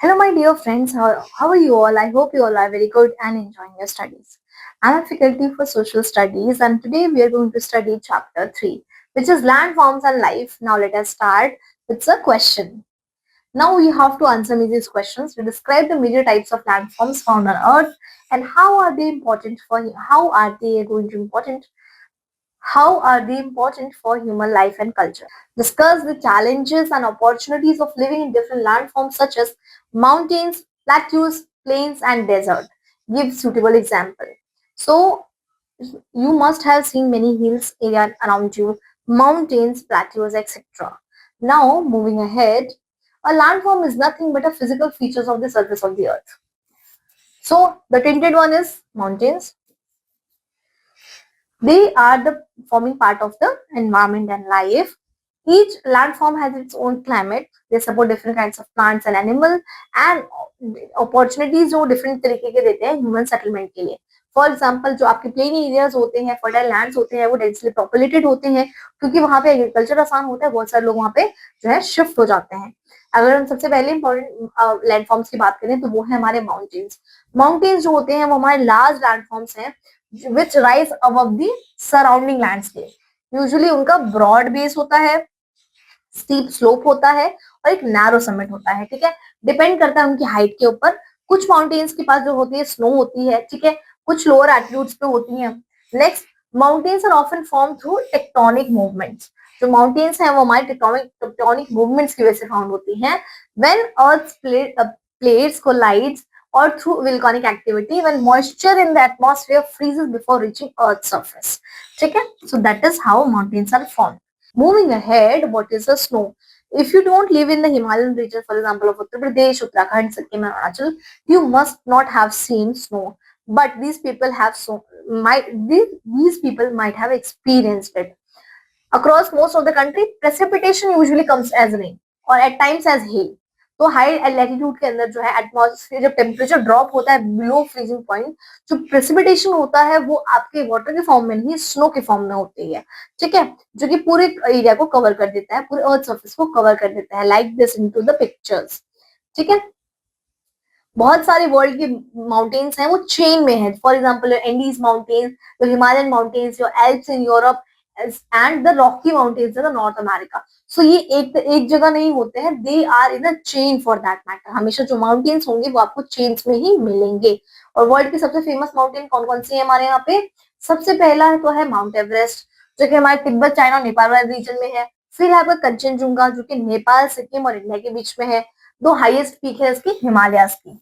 Hello, my dear friends. How are you all? I hope you all are very good and enjoying your studies. I'm a faculty for social studies, and today we are going to study chapter 3, which is landforms and life. Now, let us start with a question. Now, you have to answer me these questions to describe the major types of landforms found on Earth and how are they going to important how are they important for human life and culture? Discuss the challenges and opportunities of living in different landforms such as mountains, plateaus, plains, and desert. Give suitable example. So you must have seen many hills area around you, mountains, plateaus, etc. Now moving ahead, a landform is nothing but a physical features of the surface of the earth. So the tinted one is mountains. They are the forming part of the environment and life. Each landform has its own climate. They support different kinds of plants and animal and opportunities जो different तरीके के देते हैं human settlement के लिए. For example जो आपके plain areas होते हैं, फर्टाइल लैंड्स होते हैं, वो डेंसली पॉपुलेटेड होते हैं क्योंकि वहां पे एग्रीकल्चर आसान होता है. बहुत सारे लोग वहां पे जो है शिफ्ट हो जाते हैं. अगर हम सबसे पहले इंपॉर्टेंट लैंडफॉर्म्स की बात करें तो वो है हमारे माउंटेन्स. माउंटेन्स जो होते हैं वो हमारे लार्ज लैंडफॉर्म्स हैं which rise above the surrounding landscape. Usually उनका ब्रॉड बेस होता है, स्टीप स्लोप होता है और एक नैरो समिट होता है. ठीक है, डिपेंड करता है उनकी हाइट के ऊपर. कुछ माउंटेन्स के पास जो होती है स्नो होती है. ठीक है, कुछ लोअर एल्टीट्यूड्स पे होती है. Next, mountains are often form through tectonic movements. जो माउंटेन्स हैं वो हमारे टेक्टोनिक मूवमेंट्स की वजह से फाउंड होती हैं. When earth plates collides or through volcanic activity when moisture in the atmosphere freezes before reaching Earth's surface. ठीक है, so that is how mountains are formed. Moving ahead, what is the snow? If you don't live in the Himalayan region, for example, of Uttar Pradesh, Uttarakhand, Sikkim, and Arunachal, you must not have seen snow. But these people these people might have experienced it. Across most of the country, precipitation usually comes as rain or at times as hail. तो high latitude के अंदर जो है atmosphere जब temperature drop होता है below freezing point, जो precipitation होता है वो आपके वाटर के फॉर्म में नहीं स्नो के फॉर्म में होती है. ठीक है, जो कि पूरे एरिया को कवर कर देता है, पूरे अर्थ सरफेस को कवर कर देता है. Like this into the pictures. ठीक है, बहुत सारे वर्ल्ड के माउंटेन्स हैं वो चेन में है. फॉर एग्जाम्पल एंडीज माउंटेन्स, जो हिमालयन माउंटेन्स, जो Alps in Europe and the Rocky mountains in the North America. So ये एक जगह नहीं होते हैं, they are in a chain for that matter. हमेशा जो माउंटेन्स होंगे वो आपको चेन्स में ही मिलेंगे. और वर्ल्ड की सबसे फेमस माउंटेन कौन कौन सी है हमारे यहाँ पे? सबसे पहला तो है माउंट एवरेस्ट, जो कि हमारे तिब्बत, चाइना और नेपाल वाले रीजन में है. फिर है आपका कंचनजुंगा, जो कि नेपाल, सिक्किम और इंडिया के बीच में है. दो हाईएस्ट पीक है इसकी हिमालयास की.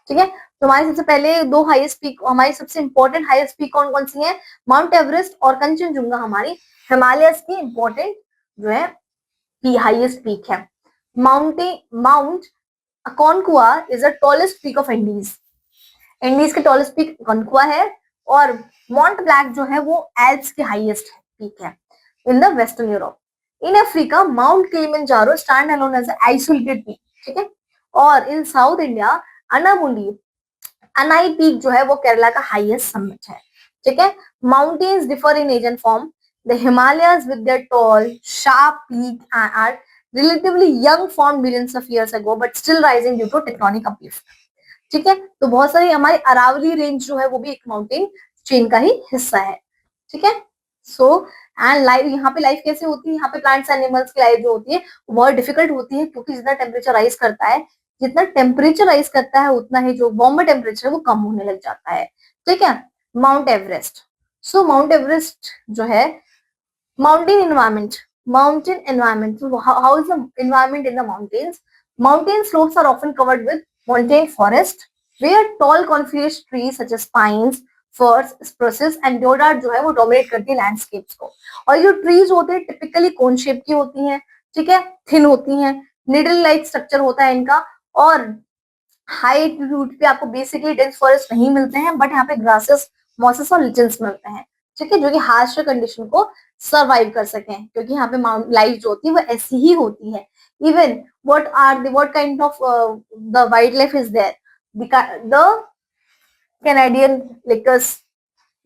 ठीक है, तो हमारे सबसे पहले दो हाईएस्ट पीक, हमारी सबसे इंपॉर्टेंट हाईएस्ट पीक कौन कौन सी है? माउंट एवरेस्ट और कंचनजुंगा हमारी हिमालयस की इंपॉर्टेंट जो है हाईएस्ट पीक है. Mount Aconcagua is the tallest peak of Andes. Andes के टॉलेस्ट पीक अकोनकुआ है. और माउंट ब्लैक जो है वो एल्प्स के हाईएस्ट पीक है in the western Europe. In Africa mount Kilimanjaro stand alone as isolated peak. ठीक है, और in south India Anamudi Anai peak जो है वो केरला का हाईएस्ट समिट है. ठीक है, mountains differ in age and form. The Himalayas with their tall sharp peak are relatively young formed millions of years ago but still rising due to tectonic uplift. ठीक है, तो बहुत सारी हमारी अरावली रेंज जो है वो भी एक माउंटेन चेन का ही हिस्सा है. ठीक है, सो एंड लाइफ, यहाँ पे लाइफ कैसे होती है? यहाँ पे प्लांट्स एनिमल्स की लाइफ जो होती है वो बहुत डिफिकल्ट होती है क्योंकि जितना टेम्परेचर राइज करता है उतना ही जो वार्मर टेम्परेचर है वो कम होने लग जाता है. ठीक है, माउंट एवरेस्ट. सो माउंट एवरेस्ट जो है mountain environment. Mountain environment. So how is the environment in the mountains? Mountain slopes are often covered with montane forest, where tall coniferous trees such as pines, firs, spruces and deodar जो है वो dominate करती है landscapes को. और ये जो trees होते हैं typically cone shape की होती हैं. ठीक है, thin होती हैं, needle like structure होता है इनका. और हाई एल्टीट्यूड पे आपको बेसिकली डेंस फॉरेस्ट नहीं मिलते हैं, बट यहाँ पे ग्रासेस, मॉसेस और लिचन्स मिलते हैं. ठीक है, जो कि हार्श कंडीशन को सर्वाइव कर सके, क्योंकि यहाँ पे माउंट लाइफ जो होती है वो ऐसी ही होती है. Even what kind of the wild life is there? The Canadian lynx,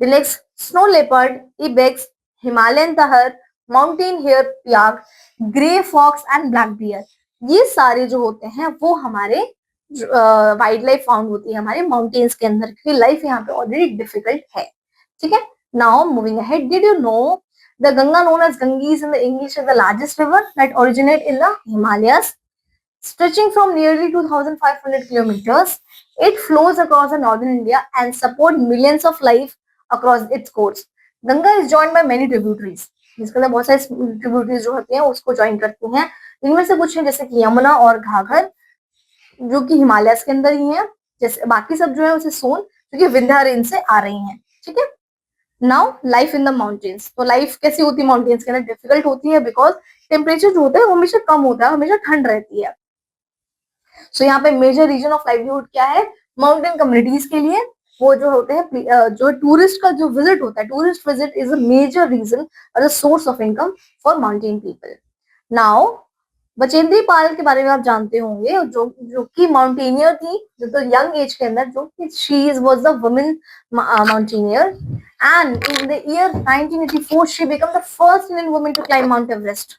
the next snow leopard, ibex, Himalayan tahr, mountain hare pika, grey fox and black bear. ये सारे जो होते हैं वो हमारे वाइल्ड लाइफ फाउंड होती है हमारे माउंटेन्स के अंदर, क्योंकि लाइफ यहाँ पे ऑलरेडी डिफिकल्ट है। ठीक है, now moving ahead, did you know the Ganga known as Ganges in the English is the largest river that originate in the Himalayas stretching from nearly 2,500 kilometers. It flows across the northern India and support millions of life across its course. Ganga is joined by many tributaries. जिसके अंदर बहुत सारे tributaries जो होती हैं उसको join करती हैं। इनमें से कुछ हैं जैसे कि यमुना और घाघर, जो कि हिमालय के अंदर ही है, जैसे बाकी सब जो है उसे सोन, जो कि विंध्या रेंज से आ रही हैं। ठीक है, now life in the mountains, तो लाइफ कैसी होती है माउंटेन्स के अंदर? डिफिकल्ट होती है, बिकॉज टेम्परेचर जो होता है वो हमेशा कम होता है, हमेशा ठंड रहती है। सो यहाँ पे मेजर रीजन ऑफ लाइवलीहुड क्या है माउंटेन कम्युनिटीज के लिए? वो जो होते हैं जो टूरिस्ट का जो विजिट होता है, tourist visit is a major reason और source of income for mountain people. Now Bachendri Pal के बारे में आप जानते होंगे, जो जो कि माउंटेनियर थी, जो तो यंग एज के अंदर, जो कि she was the women mountaineer, and in the year 1984 she become the first Indian woman to climb mount Everest.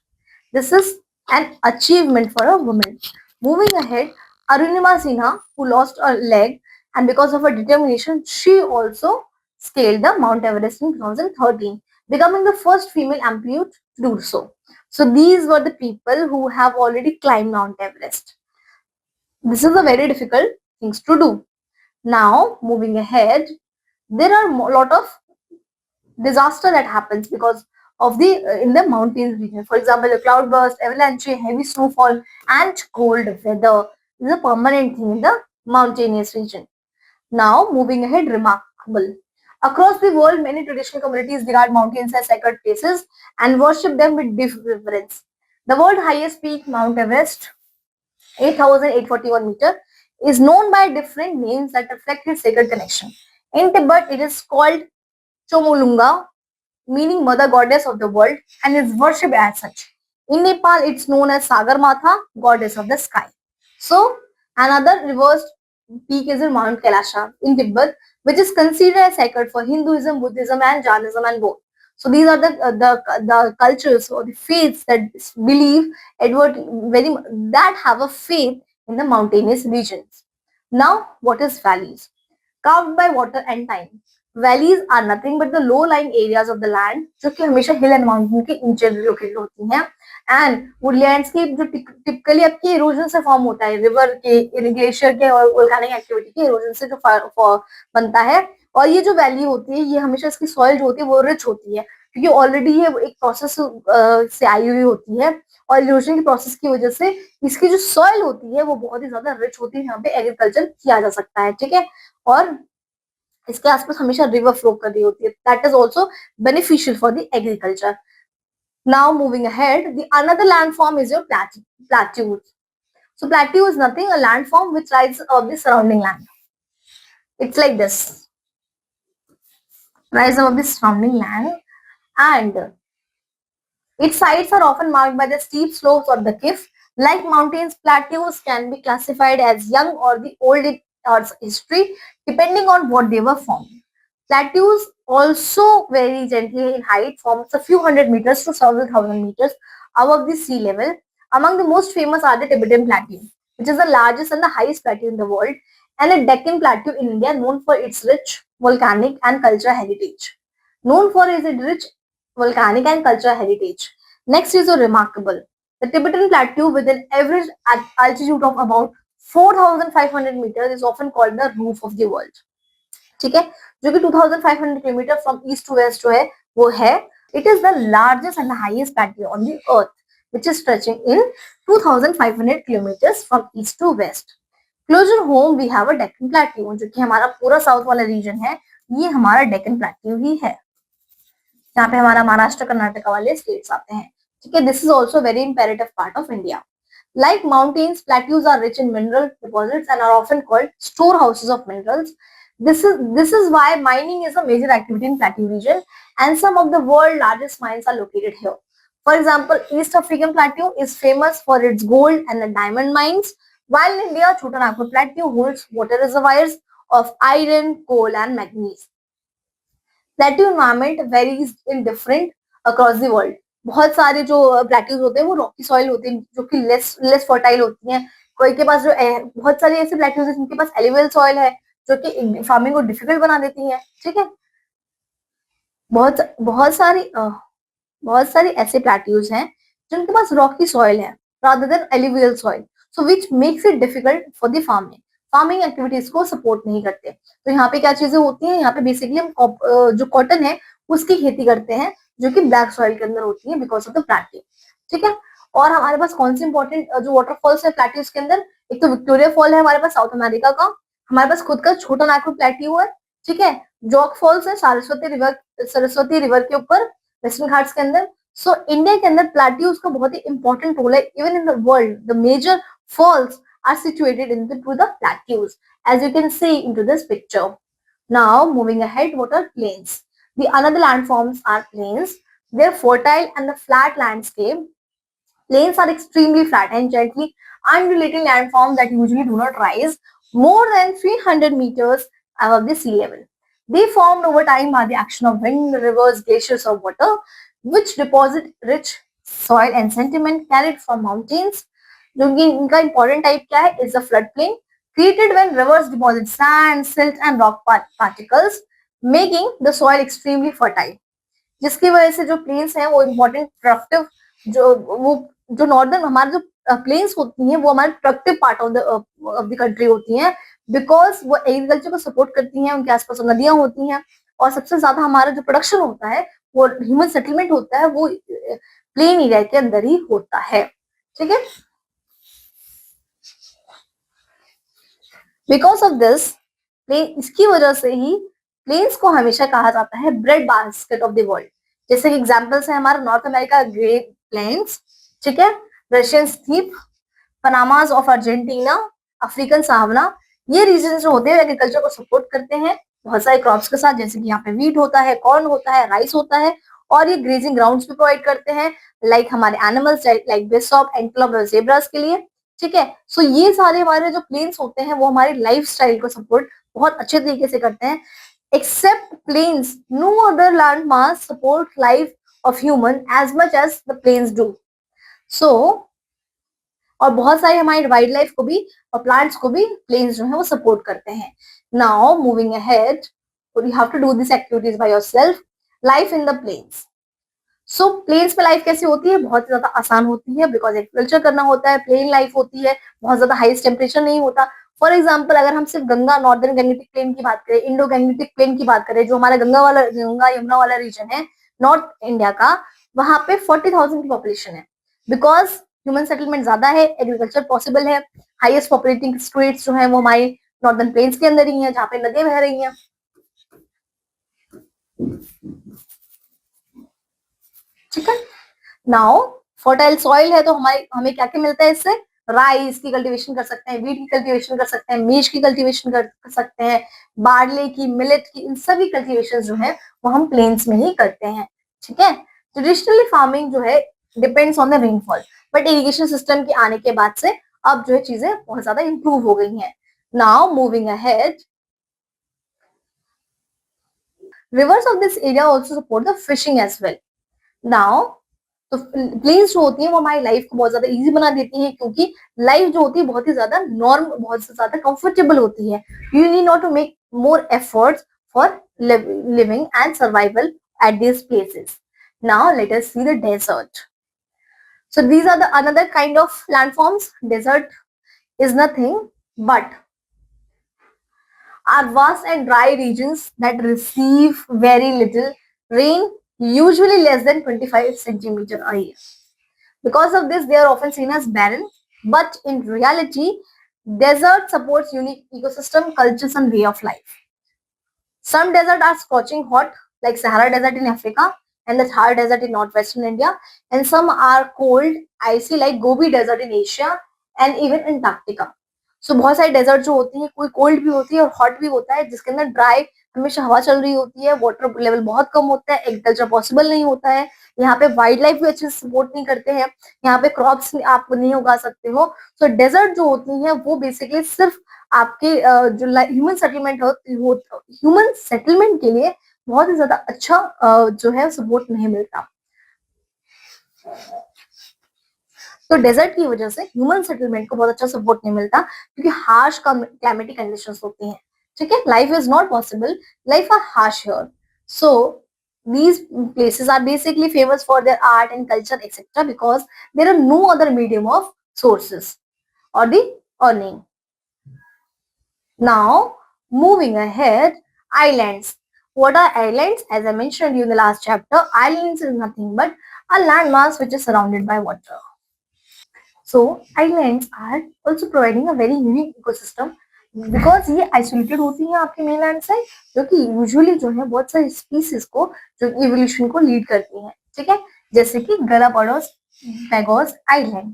This is an achievement for a woman. Moving ahead, Arunima Sinha, who lost a leg, and because of her determination, she also scaled the Mount Everest in 2013, becoming the first female amputee to do so. So these were the people who have already climbed Mount Everest. This is a very difficult things to do. Now, moving ahead, there are a lot of disaster that happens because of the in the mountains region. For example, the cloudburst, avalanche, heavy snowfall, and cold weather is a permanent thing in the mountainous region. Now, moving ahead, remarkable. Across the world, many traditional communities regard mountains as sacred places and worship them with deep reverence. The world's highest peak, Mount Everest, 8,841 meters, is known by different names that reflect its sacred connection. In Tibet, it is called Chomolunga, meaning mother goddess of the world, and is worshipped as such. In Nepal, it's known as Sagarmatha, goddess of the sky. So, another reversed peak is in Mount Kailasha in Tibet, which is considered as sacred for Hinduism, Buddhism, and Jainism, and both. So these are the cultures or the faiths that believe Edward very that have a faith in the mountainous regions. Now, what is valleys? Carved by water and time. Valleys are nothing but the low-lying areas of the land, जो कि हमेशा हिल and mountain के नीचे located होती हैं, and would landscape जो typically आपके erosion से फॉर्म होता है, रिवर के, ग्लेशियर के और वोल्केनिक एक्टिविटी के इरोजन से जो बनता है। और ये जो वैली होती है, ये हमेशा इसकी सॉइल जो होती है वो रिच होती है, क्योंकि ऑलरेडी ये एक प्रोसेस से आई हुई होती है, और इरोजन की प्रोसेस की वजह से इसकी जो सॉइल होती है वो बहुत ही ज्यादा रिच होती है, यहाँ पे एग्रीकल्चर किया जा सकता है। ठीक है, और इसके आसपास हमेशा रिवर फ्लो कर रही होती है, that is also beneficial for the agriculture. Now moving ahead, the another landform is your plateaus. So plateau is nothing, a landform which rises above the surrounding land. It's like this, rise above the surrounding land, and its sides are often marked by the steep slopes or the cliff. Like mountains, plateaus can be classified as young or the old in Earth's history, depending on what they were formed. Plateaus also vary gently in height, from a few hundred meters to several thousand meters above the sea level. Among the most famous are the Tibetan Plateau, which is the largest and the highest plateau in the world, and the Deccan Plateau in India, known for its rich volcanic and cultural heritage. Known for its rich volcanic and cultural heritage. Next is a remarkable. The Tibetan Plateau, with an average altitude of about 4,500 meters, is often called the roof of the world. ठीक है, जो कि 2,500 kilometre from east to west जो है वो है. It is the largest and highest plateau on the earth, which is stretching in 2,500 kilometers from east to west. Closer home we have a Deccan Plateau, जो कि हमारा पूरा south वाला reason है, ये हमारा डेक्कन प्लेट्यू ही है, जहाँ पे हमारा महाराष्ट्र कर्नाटक वाले स्टेट्स आते हैं. ठीक है, this is also very imperative part of India. Like mountains, plateaus are rich in mineral deposits and are often called storehouses of minerals. This is why mining is a major activity in plateau region, and some of the world's largest mines are located here. For example, East African Plateau is famous for its gold and the diamond mines, while in India, Chotanagpur Plateau holds water reservoirs of iron, coal, and manganese. Plateau environment varies in different across the world. बहुत सारे जो plateaus होते हैं वो Rocky soil होते हैं जो कि लेस फर्टाइल होती हैं। कोई के पास जो बहुत सारे ऐसे प्लेट्यूज है जिनके पास एलिवेल सॉइल है जो कि फार्मिंग को डिफिकल्ट बना देती है। ठीक है, बहुत बहुत सारी बहुत सारी ऐसे प्लेट्यूज हैं जिनके पास रॉकी सॉइल है rather than alluvial soil, so which makes it difficult for the farming. Farming activities को सपोर्ट नहीं करते। तो यहाँ पे क्या चीजें होती हैं, यहाँ पे बेसिकली हम जो कॉटन है उसकी खेती करते हैं जो कि ब्लैक सॉइल के अंदर होती है बिकॉज ऑफ द प्लेट्यू। ठीक है, और हमारे पास कौन से इंपॉर्टेंट जो वाटरफॉल्स है प्लेट्यूज के अंदर, एक तो विक्टोरिया फॉल है हमारे पास साउथ अमेरिका का, हमारे पास खुद का छोटा नागपुर प्लेट्यू है। ठीक है, जॉक फॉल्स है सरस्वती रिवर के ऊपर वेस्टर्न घाट्स के अंदर। सो इंडिया के अंदर प्लेट्यूज का बहुत ही इंपॉर्टेंट रोल है। Even in the world the major falls are situated into the plateaus, as you can see into this picture. Now moving ahead, what are plains? The another landforms are plains. They're fertile and the flat landscape. Plains are extremely flat and gently undulating landforms that usually do not rise more than 300 meters above the sea level. They formed over time by the action of wind, rivers, glaciers, or water, which deposit rich soil and sediment carried from mountains. जो कि इनका important type क्या है, is the floodplain created when rivers deposit sand, silt, and rock particles, making the soil extremely fertile. जिसकी वजह से जो planes हैं वो इम्पोर्टेंट प्रोडक्टिव जो नॉर्दर्न हमारे जो प्लेन्स होती हैं वो हमारे productive part of the country होती हैं बिकॉज वो एग्रीकल्चर को सपोर्ट करती हैं। उनके आसपास नदियां होती हैं और सबसे ज्यादा हमारा जो प्रोडक्शन होता है वो ह्यूमन सेटलमेंट होता है वो प्लेन एरिया के अंदर ही होता है। ठीक है, बिकॉज ऑफ दिस इसकी वजह से ही प्लेन्स को हमेशा कहा जाता है bread basket of the world. जैसे कि एग्जांपल्स है हमारा नॉर्थ अमेरिका ग्रेट प्लेन्स, ठीक है, Russian steppe, pampas of Argentina, African savanna. ये रीजन जो होते हैं एग्रीकल्चर को सपोर्ट करते हैं बहुत सारे क्रॉप्स के साथ, जैसे कि यहाँ पे वीट होता है, कॉर्न होता है, राइस होता है, और ये ग्रेजिंग ग्राउंड्स भी प्रोवाइड करते हैं लाइक हमारे एनिमल्स लाइक बिशॉप, एंटीलोप और ज़ेब्रास के लिए। ठीक है, सो ये सारे हमारे जो प्लेन्स होते हैं वो हमारी लाइफ स्टाइल को सपोर्ट बहुत अच्छे तरीके से करते हैं। Except plains no other land mass support life of human as much as the plains do. So और बहुत सारी हमारी वाइल्ड लाइफ को भी और प्लांट्स को भी प्लेन्स जो है वो सपोर्ट करते हैं। Now moving ahead, you have to do this activities by yourself. Life in the plains. So plains पे लाइफ कैसी होती है, बहुत ज्यादा आसान होती है बिकॉज एग्रीकल्चर करना होता है, प्लेन लाइफ होती है, बहुत ज्यादा हाईएस्ट टेम्परेचर नहीं होता। फॉर एग्जाम्पल अगर हम सिर्फ गंगा नॉर्दर्न गैंगेटिक प्लेन की बात करें, इंडो गैंगेटिक प्लेन की बात करें, जो हमारा गंगा यमुना वाला रीजन है नॉर्थ इंडिया का, वहां पे 40,000 की पॉपुलेशन है बिकॉज ह्यूमन सेटलमेंट ज्यादा है, एग्रीकल्चर पॉसिबल है। हाईएस्ट पॉपुलेटिंग स्टेट्स जो है वो हमारे नॉर्दर्न प्लेन्स के अंदर ही है जहाँ पे नदियां बह रही हैं। ठीक है, नाउ फर्टाइल सॉइल है तो हमें क्या क्या मिलता है इससे, राइस की कल्टीवेशन कर सकते हैं, वीट की कल्टीवेशन कर सकते हैं, मेज की कल्टीवेशन कर सकते हैं, बार्ले की, मिलेट की, इन सभी कल्टीवेशन जो है वो हम प्लेन्स में ही करते हैं। ठीक है, ट्रेडिशनली फार्मिंग जो है depends on the rainfall, but irrigation system के आने के बाद से अब जो है चीजें बहुत ज्यादा इंप्रूव हो गई हैं। Now moving ahead, rivers of this area also support the fishing as well. Now तो प्लेन्स जो होती है वो हमारी लाइफ को बहुत ज्यादा इजी बना देती है क्योंकि लाइफ जो होती है बहुत ही ज्यादा नॉर्म, बहुत ज्यादा कंफर्टेबल होती है। You need not to make more efforts for living and survival at this places. Now let us see the desert. So these are the another kind of landforms. Desert is nothing but are vast and dry regions that receive very little rain, usually less than 25 centimeters a year. Because of this, they are often seen as barren, but in reality, desert supports unique ecosystem, cultures, and way of life. Some deserts are scorching hot, like Sahara Desert in Africa and the Thar Desert in northwestern India, and some are cold, icy, like Gobi Desert in Asia and even Antarctica. So बहुत सारी desert जो होती हैं, कोई cold भी होती है और हॉट भी होता है, जिसके अंदर ड्राई हमेशा हवा चल रही होती है, वाटर लेवल बहुत कम होता है, एग्रीकल्चर पॉसिबल नहीं होता है, यहाँ पे वाइल्ड लाइफ भी अच्छे से सपोर्ट नहीं करते हैं, यहाँ पे क्रॉप्स आप नहीं उगा सकते हो। सो डेजर्ट जो होती हैं वो बेसिकली सिर्फ आपके जो ह्यूमन सेटलमेंट ह्यूमन सेटलमेंट के लिए बहुत ही ज्यादा अच्छा जो है सपोर्ट नहीं मिलता। तो डेजर्ट की वजह से ह्यूमन सेटलमेंट को बहुत अच्छा सपोर्ट नहीं मिलता क्योंकि हार्श क्लाइमेटिक कंडीशंस होती हैं. ठीक है, life is not possible, life are harsh here. So these places are basically famous for their art and culture etc because there are no other medium of sources or the earning. Now, moving ahead, islands. What are islands? As I mentioned you in the last chapter, islands is nothing but a landmass which is surrounded by water. So, islands are also providing a very unique ecosystem because ये isolated होती हैं आपके mainland से, जो कि usually जो है बहुत सारी species को जो evolution को lead करती हैं. ठीक है, जैसे कि Galapagos Island.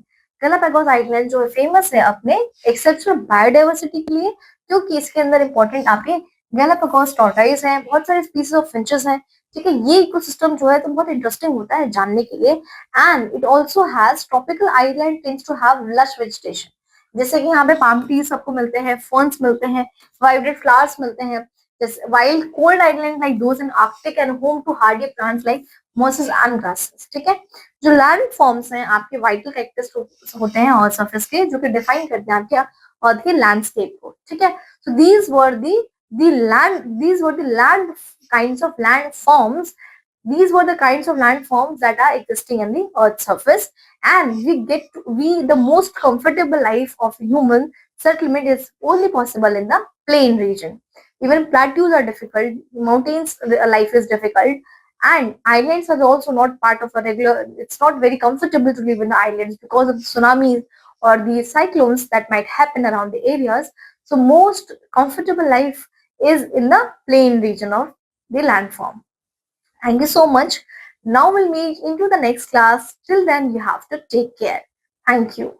Galapagos Island जो फेमस है अपने एक्सेप्शनल बायोडाइवर्सिटी के लिए, क्योंकि इसके अंदर इंपॉर्टेंट आपके गैलापागोस टॉर्टोइस हैं, बहुत सारे स्पीसीज ऑफ फिंचेस हैं. ठीक है, ये इकोसिस्टम जो है तो बहुत इंटरेस्टिंग होता है जानने के लिए. And it also has tropical island tends to have lush vegetation. जैसे कि यहाँ पे पाम ट्रीज आपको मिलते हैं, फर्न्स मिलते हैं, वाइब्रेट फ्लावर्स मिलते हैं. जैसे wild cold island like those in Arctic and home to hardy plants like mosses and grasses. ठीक है, जो लैंड फॉर्म्स हैं आपके वाइटल कैरेक्टर्स होते हैं और सरफेस के, जो कि डिफाइन करते हैं आपके अर्थ के लैंडस्केप को. ठीक है, so these were the land kinds of land forms. These were the kinds of landforms that are existing in the earth's surface, and the most comfortable life of human settlement is only possible in the plain region. Even plateaus are difficult, mountains life is difficult, and islands are also not part of a regular. It's not very comfortable to live in the islands because of the tsunamis or the cyclones that might happen around the areas. So most comfortable life is in the plain region of the landform. Thank you so much. Now we'll meet into the next class. Till then, you have to take care. Thank you.